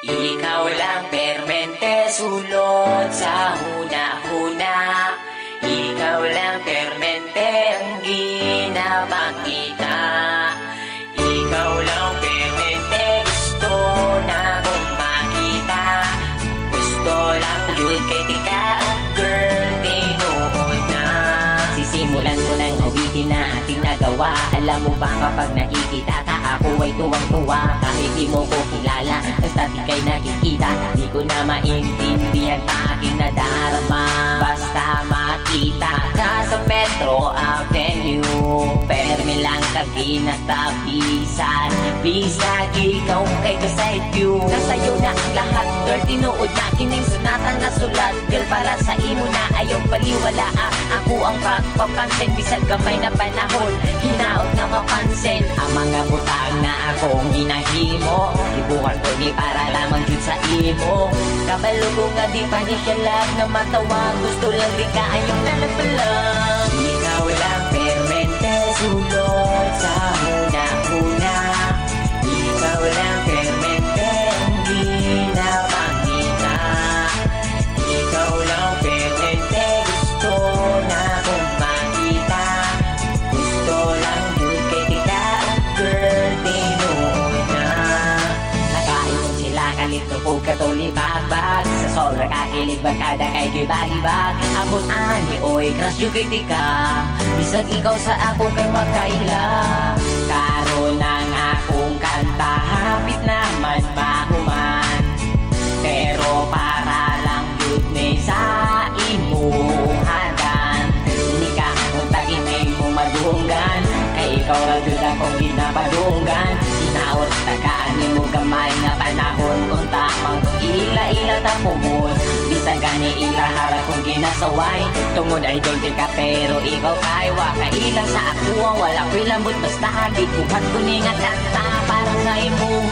Ikaw lang permente sulod sa huna-huna. Ikaw lang permente ang ginapakita. Ikaw lang permente gusto na kong makita. Gusto lang yun kay tika, girl, tinuod na. Sisimulan ko ng awitin na ating nagawa. Alam mo ba kapag nakikita ka, ako ay tuwang-tuwa. Kahit di mo ko kilala, basta di kay nakikita. Di ko na maintindihan pa aking nadarama. Basta makita ka sa Metro Avenue, permi lang kaginatapisan. Please lagi ikaw kay kaside view. Nasa'yo na ang lahat, girl, tinuod na kining sunatan na sulat. Girl, para sa imo na ayaw baliwala. Ako ang pagpapansin, bisag gamay na panahon, hinaot na mapansin ang mga butang na akong ginahimo. Ibukan ko ni para lamang yun sa imo. Kabalo ko nga di pa ni siya love na matawa. Gusto lang di ka ayong nalagpalang. Ikaw lang permente sulod sa huna-huna. Ikaw lang permente ang ginapakita. Ikaw lang permente gusto na kong makita. Gusto lang yun kay tika, girl, tinuod na. Nakaingon sila kalito po katulibag-bag. Sa sobra kakilig bagkada kay gibag-ibag. Abot ani oy crush yung kay tika. Bisag ikaw sa ako kay makaila. Karon ang akong kanta hapit naman mahuman. Pero para lang yun ni sa imong hadan. Hindi ka akong taginay mo madunggan. Kay ikaw lang yun akong ginapadunggan. Sinaot tagaan ni mo gamay na panahon. Kung tamang ila-ila tapumon. Bisa gani ila harap kong ginasaway. Tungod ay doon ka pero ikaw kay wakaila sa ako. Wala ko'y lambot basta habig. Buhat ko ni nga kanta parang na imong